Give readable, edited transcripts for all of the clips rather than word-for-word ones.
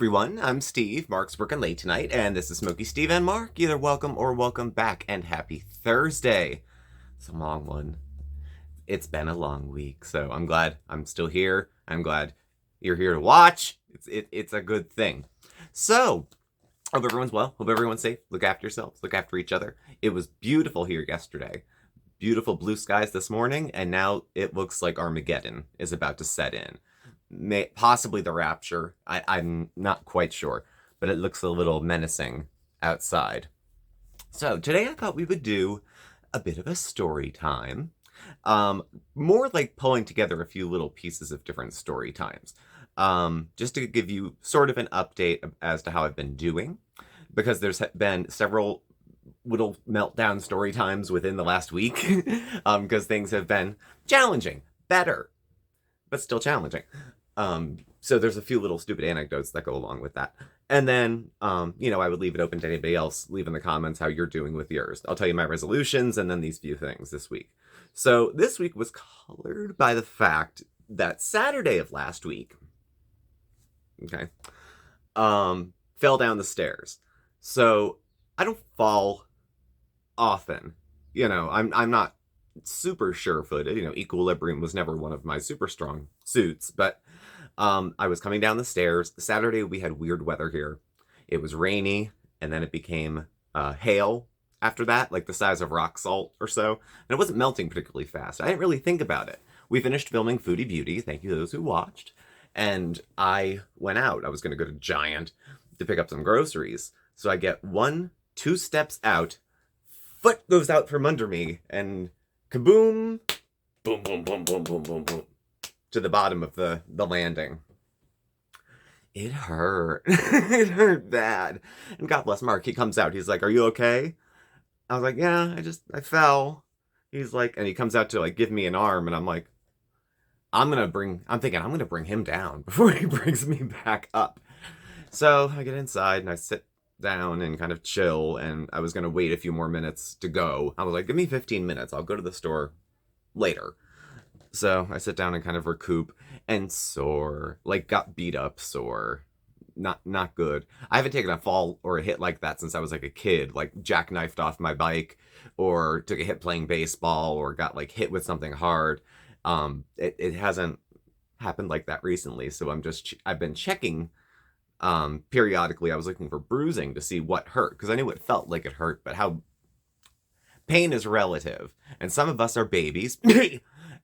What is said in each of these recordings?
everyone, I'm Steve. Marc's working late tonight, and this is Smokey, Steve, and Marc. Either welcome or welcome back, and happy Thursday. It's a long one. It's been a long week, so I'm glad I'm still here. I'm glad you're here to watch. It's a good thing. So, hope everyone's well. Hope everyone's safe. Look after yourselves. Look after each other. It was beautiful here yesterday. Beautiful blue skies this morning, and now it looks like Armageddon is about to set in. Possibly the rapture. I'm not quite sure, but it looks a little menacing outside. So today I thought we would do a bit of a story time. More like pulling together a few little pieces of different story times. Just to give you sort of an update as to how I've been doing, because there's been several little meltdown story times within the last week, because things have been challenging, better, but still challenging. So there's a few little stupid anecdotes that go along with that. And then, I would leave it open to anybody else. Leave in the comments how you're doing with yours. I'll tell you my resolutions and then these few things this week. So this week was colored by the fact that Saturday of last week, fell down the stairs. So I don't fall often. I'm not super sure-footed. Equilibrium was never one of my super strong suits, but I was coming down the stairs. Saturday we had weird weather here. It was rainy, and then it became hail after that, like the size of rock salt or so. And it wasn't melting particularly fast. I didn't really think about it. We finished filming Foodie Beauty. Thank you to those who watched. And I went out. I was going to go to Giant to pick up some groceries. So I get 2 steps out. Foot goes out from under me, and kaboom, boom, boom, boom, boom, boom, boom, boom, to the bottom of the landing. It hurt. It hurt bad. And God bless Marc. He comes out. He's like, "Are you okay?" I was like, "Yeah, I fell." He's like, and he comes out to give me an arm, and I'm like, I'm thinking I'm gonna bring him down before he brings me back up. So I get inside and I sit down and kind of chill, and I was going to wait a few more minutes to go. I was like, give me 15 minutes. I'll go to the store later. So I sit down and kind of recoup, and sore, got beat up sore. Not good. I haven't taken a fall or a hit like that since I was a kid, jackknifed off my bike, or took a hit playing baseball, or got hit with something hard. It hasn't happened like that recently. So I've been checking periodically. I was looking for bruising to see what hurt, because I knew it felt like it hurt, but how pain is relative, and some of us are babies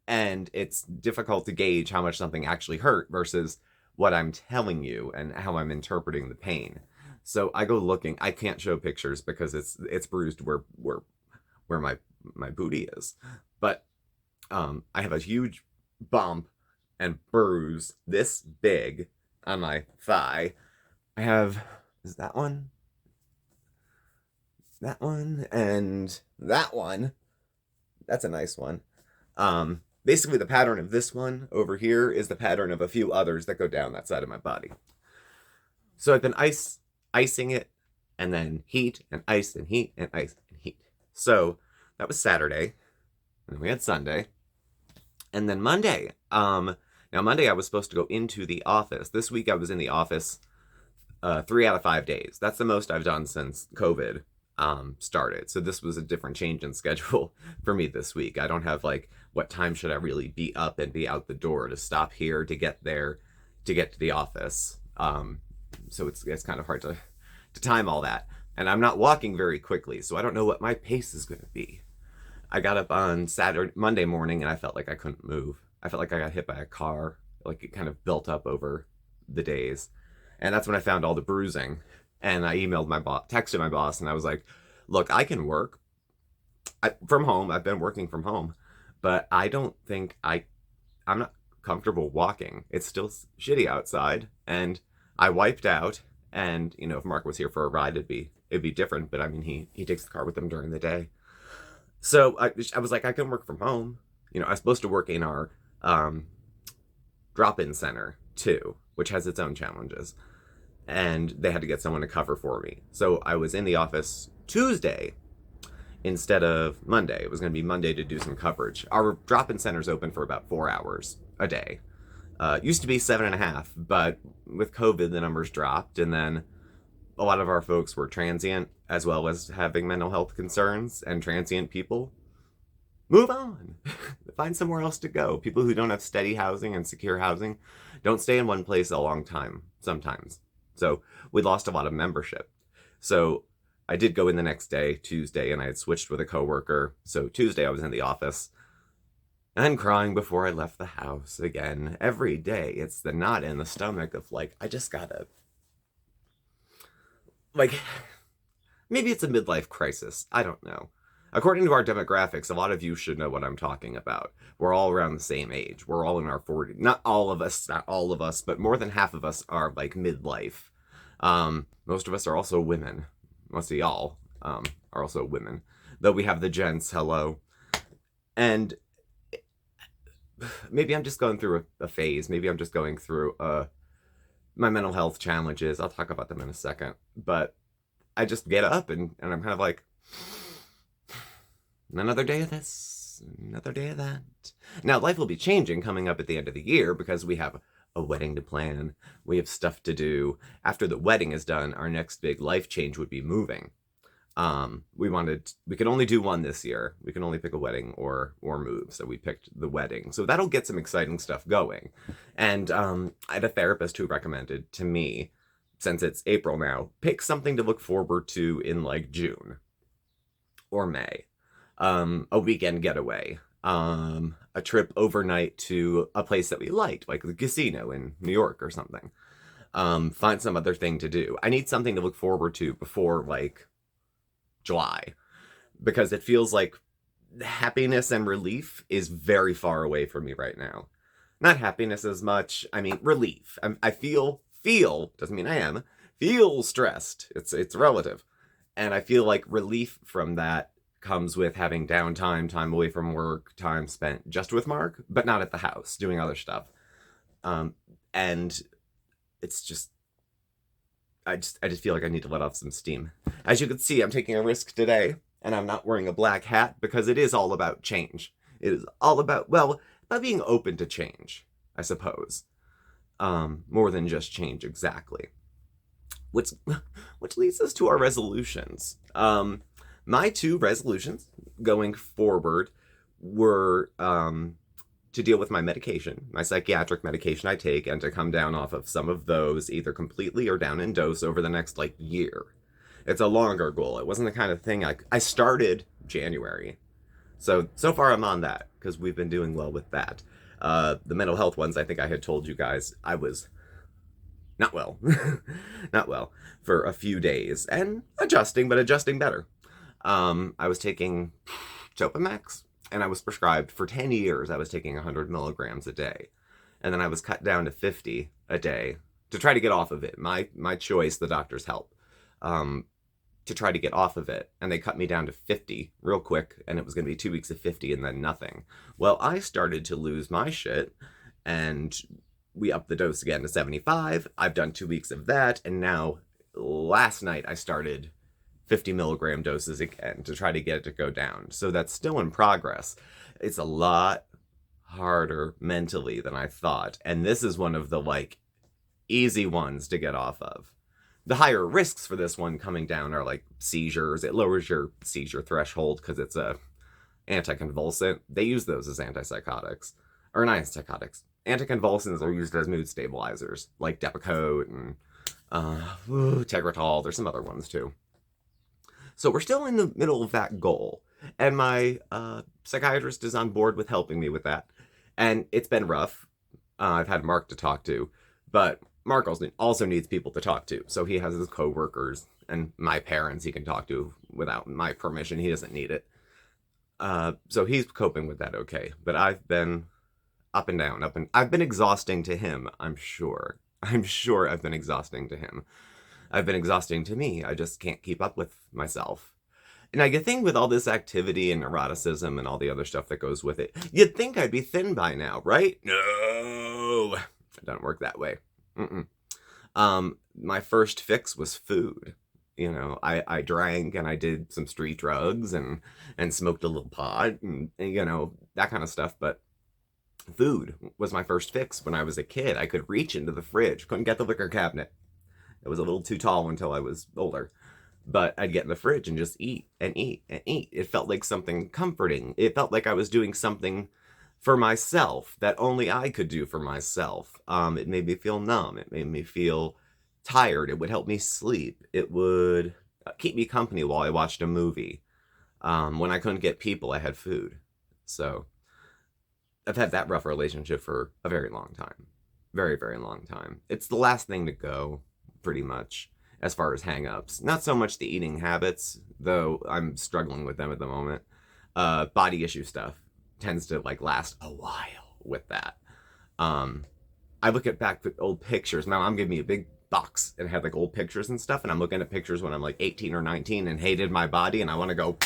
and it's difficult to gauge how much something actually hurt versus what I'm telling you and how I'm interpreting the pain. So I go looking. I can't show pictures because it's bruised where my booty is, but I have a huge bump and bruise this big on my thigh. I have, is that one, and that one. That's a nice one. Basically the pattern of this one over here is the pattern of a few others that go down that side of my body. So I've been icing it, and then heat, and ice, and heat, and ice, and heat. So that was Saturday, and then we had Sunday, and then Monday. Now Monday I was supposed to go into the office. This week I was in the office 3 out of 5 days. That's the most I've done since COVID started. So this was a different change in schedule for me this week. I don't have what time should I really be up and be out the door to stop here to get there to get to the office. So it's kind of hard to time all that. And I'm not walking very quickly, so I don't know what my pace is going to be. I got up on Monday morning, and I felt like I couldn't move. I felt like I got hit by a car. It kind of built up over the days. And that's when I found all the bruising. And I texted my boss, and I was like, look, I can work from home. I've been working from home, but I don't think I'm not comfortable walking. It's still shitty outside, and I wiped out. And, if Marc was here for a ride, it'd be different. But I mean, he takes the car with him during the day. So I was like, I can work from home. I was supposed to work in our drop-in center too, which has its own challenges. And they had to get someone to cover for me. So I was in the office Tuesday instead of Monday. It was going to be Monday to do some coverage. Our drop-in center's open for about 4 hours a day. Used to be 7.5, but with COVID, the numbers dropped, and then a lot of our folks were transient as well as having mental health concerns, and transient people move on. Find somewhere else to go. People who don't have steady housing and secure housing don't stay in one place a long time sometimes. So we lost a lot of membership. So I did go in the next day, Tuesday, and I had switched with a coworker. So Tuesday I was in the office and crying before I left the house again. Every day it's the knot in the stomach of like, I just gotta, like, maybe it's a midlife crisis. I don't know. According to our demographics, a lot of you should know what I'm talking about. We're all around the same age. We're all in our 40s. Not all of us, but more than half of us are like midlife. Most of us are also women. Most of y'all are also women. Though we have the gents, hello. And maybe I'm just going through a phase. Maybe I'm just going through my mental health challenges. I'll talk about them in a second. But I just get up and I'm kind of like, another day of this, another day of that. Now, life will be changing coming up at the end of the year because we have a wedding to plan. We have stuff to do. After the wedding is done, our next big life change would be moving. We could only do one this year. We can only pick a wedding or move. So we picked the wedding. So that'll get some exciting stuff going. And I had a therapist who recommended to me, since it's April now, pick something to look forward to in like June or May. A weekend getaway, a trip overnight to a place that we liked, like the casino in New York or something. Find some other thing to do. I need something to look forward to before like July, because it feels like happiness and relief is very far away from me right now. Not happiness as much. I mean, relief. I feel doesn't mean I am, feel stressed. It's relative. And I feel like relief from that comes with having downtime, time away from work, time spent just with Marc, but not at the house, doing other stuff. And it's just, I just feel like I need to let off some steam. As you can see, I'm taking a risk today, and I'm not wearing a black hat because it is all about change. It is all about, well, about being open to change, I suppose. More than just change, exactly. Which leads us to our resolutions. My two resolutions going forward were to deal with my medication, my psychiatric medication I take, and to come down off of some of those, either completely or down in dose, over the next like year. It's a longer goal. It wasn't the kind of thing I started January. So far I'm on that because we've been doing well with that. The mental health ones, I think I had told you guys I was not well, not well for a few days and adjusting, but adjusting better. I was taking Topamax, and I was prescribed for 10 years. I was taking 100 milligrams a day, and then I was cut down to 50 a day to try to get off of it. My choice, the doctor's help, to try to get off of it, and they cut me down to 50 real quick, and it was going to be 2 weeks of 50 and then nothing. Well, I started to lose my shit, and we upped the dose again to 75. I've done 2 weeks of that, and now last night I started 50 milligram doses again to try to get it to go down. So that's still in progress. It's a lot harder mentally than I thought. And this is one of the like easy ones to get off of. The higher risks for this one coming down are like seizures. It lowers your seizure threshold because it's a anticonvulsant. They use those as antipsychotics. Or not antipsychotics. Anticonvulsants are used as mood stabilizers, like Depakote and Tegretol. There's some other ones too. So we're still in the middle of that goal. And my psychiatrist is on board with helping me with that. And it's been rough. I've had Marc to talk to. But Marc also needs people to talk to. So he has his coworkers and my parents he can talk to without my permission. He doesn't need it. So he's coping with that okay. But I've been up and down, I've been exhausting to him, I'm sure. I'm sure I've been exhausting to him. I've been exhausting to me. I just can't keep up with myself. And I think with all this activity and neuroticism and all the other stuff that goes with it, you'd think I'd be thin by now, right? No, it doesn't work that way. My first fix was food. You know, I drank and I did some street drugs and smoked a little pot and you know, that kind of stuff. But Food was my first fix when I was a kid. I could reach into the fridge, couldn't get the liquor cabinet. It was a little too tall until I was older. But I'd get in the fridge and just eat and eat and eat. It felt like something comforting. It felt like I was doing something for myself that only I could do for myself. It made me feel numb. It made me feel tired. It would help me sleep. It would keep me company while I watched a movie. When I couldn't get people, I had food. So I've had that rough relationship for a very long time. Very, very long time. It's the last thing to go, pretty much, as far as hang-ups. Not so much the eating habits, though I'm struggling with them at the moment. Body issue stuff tends to, like, last a while with that. I look at back at old pictures. My mom gave me a big box and had, like, old pictures and stuff, and I'm looking at pictures when I'm, like, 18 or 19 and hated my body, and I want to go...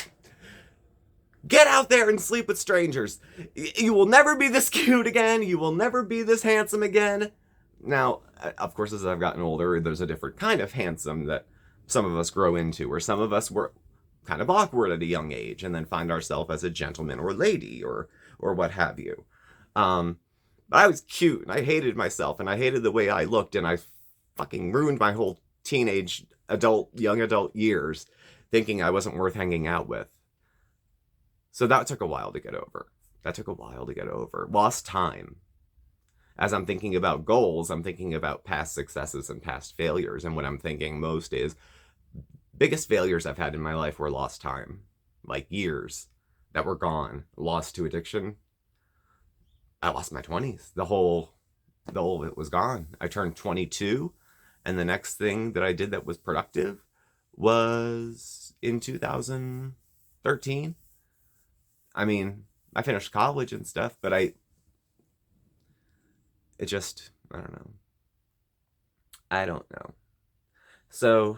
Get out there and sleep with strangers. You will never be this cute again. You will never be this handsome again. Now, of course, as I've gotten older, there's a different kind of handsome that some of us grow into, where some of us were kind of awkward at a young age and then find ourselves as a gentleman or lady or what have you. But I was cute and I hated myself and I hated the way I looked and I fucking ruined my whole teenage, young adult years thinking I wasn't worth hanging out with. So that took a while to get over. Lost time. As I'm thinking about goals, I'm thinking about past successes and past failures. And what I'm thinking most is, biggest failures I've had in my life were lost time. Like years that were gone. Lost to addiction. I lost my 20s. The whole of it was gone. I turned 22. And the next thing that I did that was productive was in 2013. I mean, I finished college and stuff, but I don't know. So,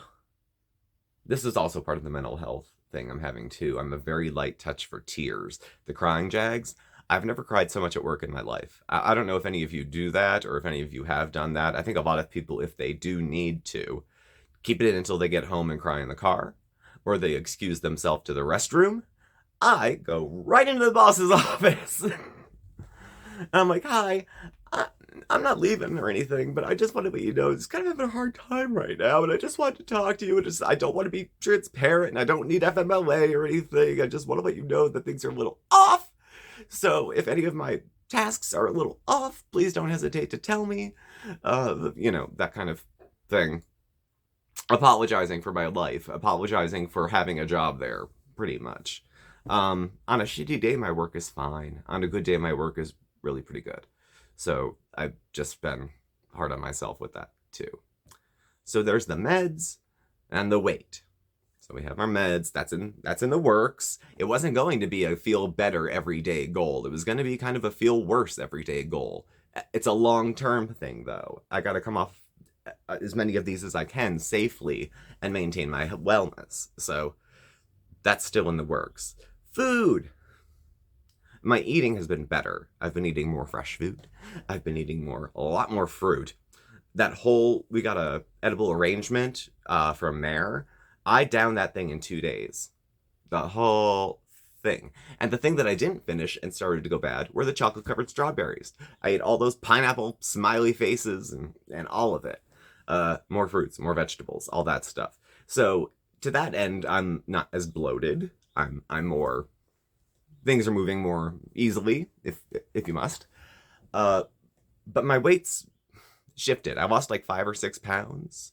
this is also part of the mental health thing I'm having too. I'm a very light touch for tears. The crying jags, I've never cried so much at work in my life. I don't know if any of you do that or if any of you have done that. I think a lot of people, if they do need to, keep it in until they get home and cry in the car, or they excuse themselves to the restroom. I go right into the boss's office. I'm like, hi, I'm not leaving or anything, but I just want to let you know, it's kind of having a hard time right now, and I just wanted to talk to you, and I don't want to be transparent, and I don't need FMLA or anything. I just want to let you know that things are a little off. So if any of my tasks are a little off, please don't hesitate to tell me. That kind of thing. Apologizing for my life. Apologizing for having a job there, pretty much. On a shitty day, my work is fine. On a good day, my work is really pretty good. So I've just been hard on myself with that too. So there's the meds and the weight. So we have our meds. That's in the works. It wasn't going to be a feel better everyday goal. It was going to be kind of a feel worse everyday goal. It's a long-term thing though. I got to come off as many of these as I can safely and maintain my wellness. So that's still in the works. Food. My eating has been better. I've been eating more fresh food. I've been eating a lot more fruit. We got a edible arrangement from Mare. I downed that thing in 2 days. The whole thing. And the thing that I didn't finish and started to go bad were the chocolate-covered strawberries. I ate all those pineapple smiley faces and all of it. More fruits, more vegetables, all that stuff. So to that end, I'm not as bloated. I'm more... Things are moving more easily, if you must. But my weight's shifted. I lost like 5 or 6 pounds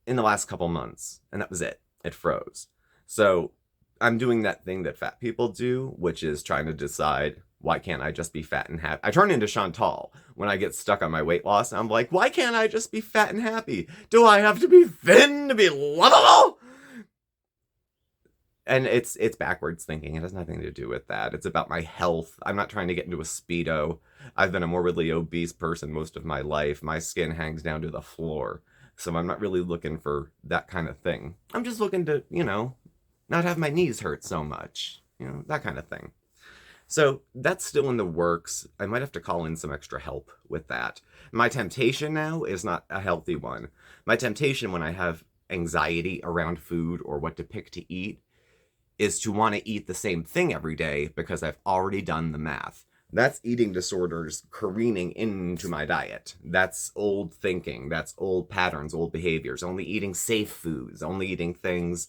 in the last couple months, and that was it. It froze. So I'm doing that thing that fat people do, which is trying to decide, why can't I just be fat and happy? I turn into Chantal when I get stuck on my weight loss. I'm like, why can't I just be fat and happy? Do I have to be thin to be lovable? And it's backwards thinking. It has nothing to do with that. It's about my health. I'm not trying to get into a Speedo. I've been a morbidly obese person most of my life. My skin hangs down to the floor. So I'm not really looking for that kind of thing. I'm just looking to, not have my knees hurt so much. That kind of thing. So that's still in the works. I might have to call in some extra help with that. My temptation now is not a healthy one. My temptation when I have anxiety around food or what to pick to eat is to want to eat the same thing every day because I've already done the math. That's eating disorders careening into my diet. That's old thinking. That's old patterns, old behaviors. Only eating safe foods. Only eating things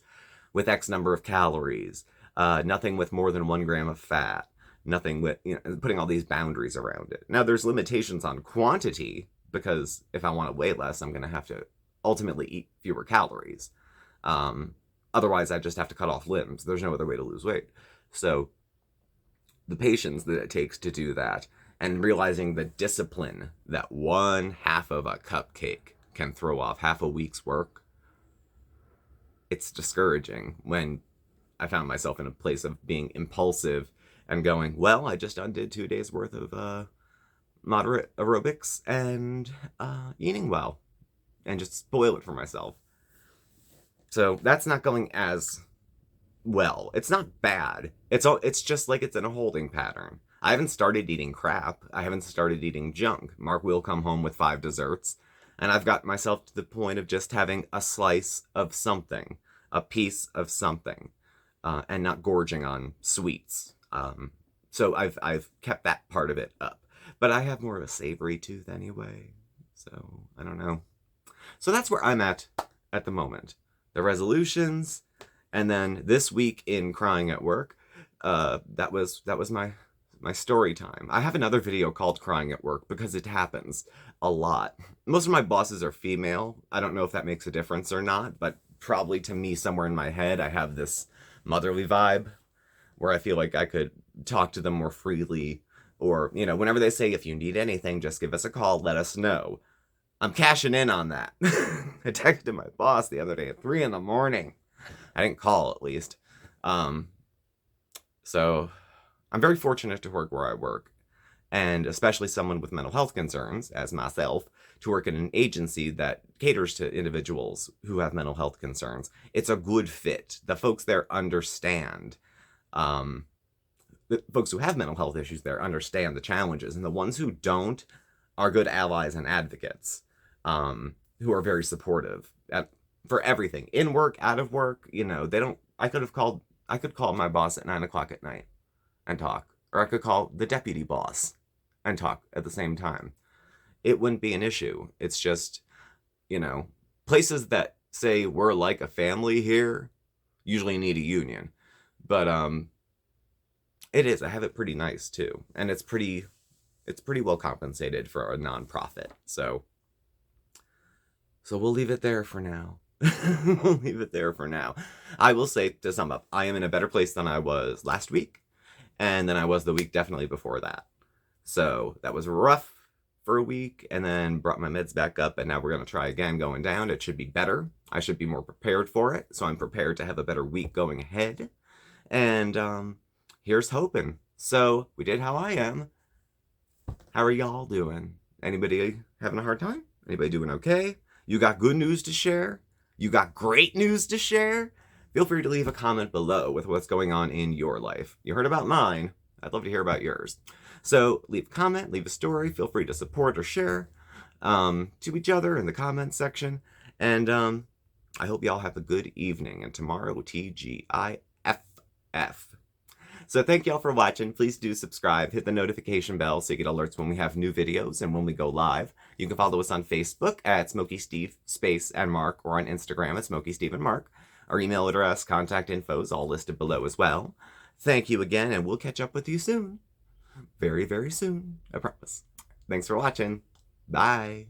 with X number of calories. Nothing with more than 1 gram of fat. Nothing with, putting all these boundaries around it. Now, there's limitations on quantity, because if I want to weigh less, I'm going to have to ultimately eat fewer calories. Otherwise, I just have to cut off limbs. There's no other way to lose weight. So the patience that it takes to do that, and realizing the discipline that 1/2 of a cupcake can throw off half a week's work, it's discouraging when I found myself in a place of being impulsive and going, well, I just undid 2 days worth of moderate aerobics and eating well, and just spoil it for myself. So that's not going as well. It's not bad. It's just like it's in a holding pattern. I haven't started eating crap. I haven't started eating junk. Marc will come home with 5 desserts, and I've got myself to the point of just having a slice of something, a piece of something, and not gorging on sweets. So I've kept that part of it up. But I have more of a savory tooth anyway, so I don't know. So that's where I'm at the moment. The resolutions, and then this week in crying at work, that was my story time. I have another video called Crying at Work because it happens a lot. Most of my bosses are female. I don't know if that makes a difference or not, but probably to me, somewhere in my head, I have this motherly vibe where I feel like I could talk to them more freely. Or, whenever they say, if you need anything, just give us a call, let us know. I'm cashing in on that. I texted my boss the other day at 3 a.m. I didn't call, at least. So I'm very fortunate to work where I work, and especially someone with mental health concerns, as myself, to work in an agency that caters to individuals who have mental health concerns. It's a good fit. The folks there understand. The folks who have mental health issues there understand the challenges, and the ones who don't are good allies and advocates, who are very supportive for everything, in work, out of work. They don't. I could call my boss at 9 o'clock at night and talk, or I could call the deputy boss and talk at the same time. It wouldn't be an issue. It's just, places that say we're like a family here usually need a union, but it is. I have it pretty nice too, and it's pretty well compensated for a nonprofit. So we'll leave it there for now. We'll leave it there for now. I will say, to sum up, I am in a better place than I was last week, and then I was the week definitely before that. So that was rough for a week, and then brought my meds back up, and now we're going to try again going down. It should be better. I should be more prepared for it, so I'm prepared to have a better week going ahead. And here's hoping. So we did How I Am. How are y'all doing? Anybody having a hard time? Anybody doing okay? You got good news to share? You got great news to share? Feel free to leave a comment below with what's going on in your life. You heard about mine. I'd love to hear about yours. So leave a comment, leave a story. Feel free to support or share to each other in the comments section. And I hope y'all have a good evening. And tomorrow, TGIFF. So thank y'all for watching. Please do subscribe. Hit the notification bell so you get alerts when we have new videos and when we go live. You can follow us on Facebook at SmokeySteveAndMarc, or on Instagram at SmokeySteveAndMarc. Our email address, contact info is all listed below as well. Thank you again, and we'll catch up with you soon. Very, very soon. I promise. Thanks for watching. Bye.